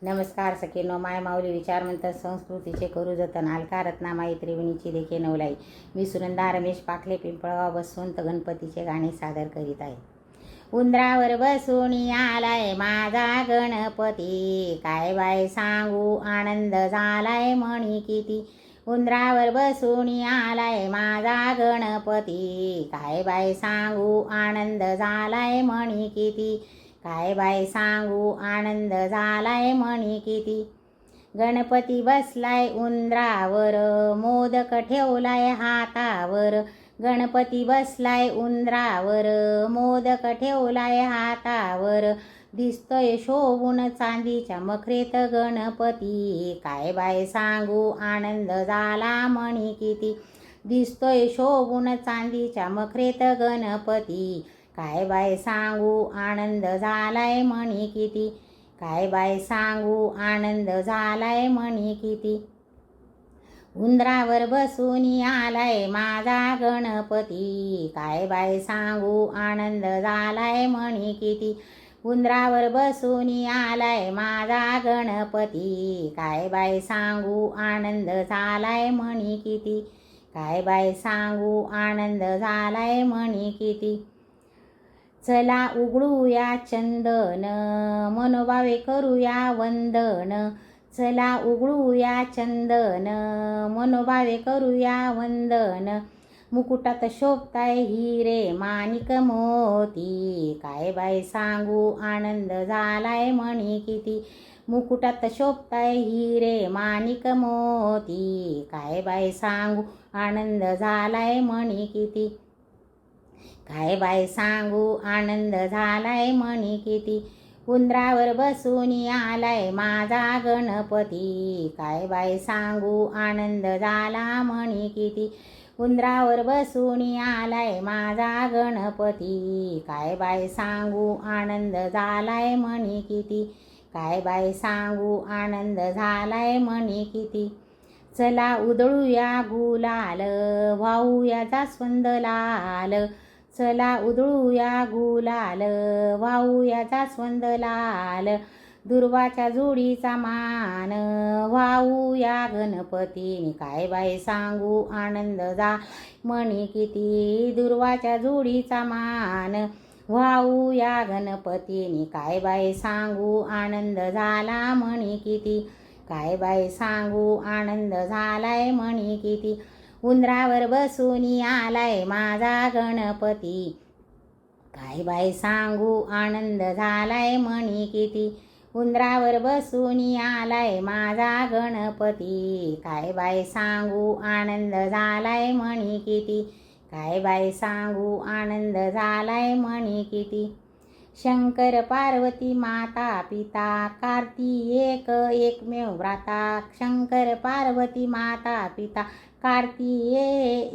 नमस्कार सखीनो, माय माऊली विचारवंत संस्कृतीचे करू जतन, अलका रत्नामाई त्रिवेणीची देखे नवलाई. मी सुनंदा रमेश पाखले पिंपळगाव बसवंत गणपतीचे गाणे सादर करीत आहे. उंदरावर बसून आलाय माझा गणपती, काय बाय सांगू आनंद झालाय म्हणी किती. उंदरावर बसून आलाय माझा गणपती, काय बाय सांगू आनंद झालाय म्हणी किती. काय बाय सांगू आनंद झालाय म्हणी किती. गणपती बसलाय उंदरावर, मोदक ठेवलाय हातावर. गणपती बसलाय उंदरावर, मोदक ठेवलाय हातावर. दिसतोय शोभून चांदीच्या मखरेत गणपती, काय बाय सांगू आनंद झाला म्हणी किती. दिसतोय शोभून चांदीच्या मखरेत गणपती, काय बाय सांगू आनंद झालाय म्हणी किती. काय बाय सांगू आनंद झालाय म्हणी किती. उंदरावर बसून आलाय माझा गणपती, काय बाय सांगू आनंद झालाय म्हणी किती. उंदरावर बसून आलाय माझा गणपती, काय बाय सांगू आनंद झालाय म्हणी किती. काय बाय सांगू आनंद झालाय म्हणी किती. चला उघडूया चंदन, मनोभावे करूया वंदन. चला उघडूया चंदन, मनोभावे करूया वंदन. मुकुटात शोभताय हिरे माणिक मोती, काय बाय सांगू आनंद झालाय म्हणी किती. मुकुटात शोभताय हिरे माणिक मोती, काय बाय सांगू आनंद झालाय म्हणी किती. काय बाय सांगू आनंद झालाय म्हणी किती. उंदरावर बसून आलाय माझा गणपती, काय बाय सांगू आनंद झाला म्हणी किती. उंदरावर बसून आलाय माझा गणपती, काय बाय सांगू आनंद झालाय म्हणी किती. काय बाय सांगू आनंद झालाय म्हणी किती. चला उधळूया गुलाल, वाहूया जास्वंद लाल. चला उधळूया गुलाल, वाहूया जास्वंद लाल. दुर्वाच्या जोडीचा मान, वाहूया गणपतीने, काय बाय सांगू आनंद झाला म्हणी किती. दुर्वाच्या जोडीचा मान, वाहूया गणपतीने, काय बाय सांगू आनंद झाला म्हणी किती. काय बाय सांगू आनंद झालाय म्हणी किती. उंदरावर बसून आलाय माझा गणपती, काय बाय सांगू आनंद झालाय म्हणी किती. उंदरावर बसून आलाय माझा गणपती, काय बाय सांगू आनंद झालाय म्हणी किती. काय बाय सांगू आनंद झालाय म्हणी किती. शंकर पार्वती माता पिता, कार्तिक एकमेव भ्राता. शंकर पार्वती माता पिता, कार्तिक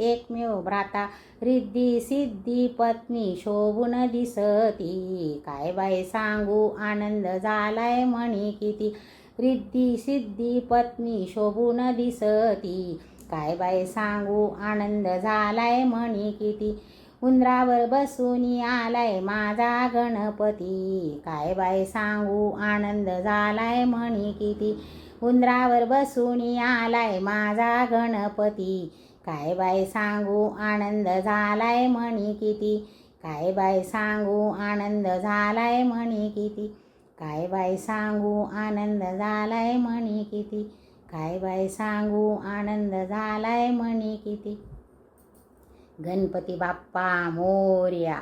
एकमेव भ्राता. रिद्धी सिद्धी पत्नी शोभून दिसती, काय बाय सांगू आनंद झालाय म्हणी किती. रिद्धी सिद्धी पत्नी शोभून दिसती, काय बाय सांगू आनंद झालाय म्हणी किती. उंदरावर बसून आलाय माझा गणपती, काय बाय सांगू आनंद झालाय म्हणी किती. उंदरावर बसून आलाय माझा गणपती, काय बाय सांगू आनंद झालाय म्हणी किती. काय बाय सांगू आनंद झालाय म्हणी किती. काय बाय सांगू आनंद झालाय म्हणी किती. काय बाय सांगू आनंद झालाय म्हणी किती. गणपती बाप्पा मोरया.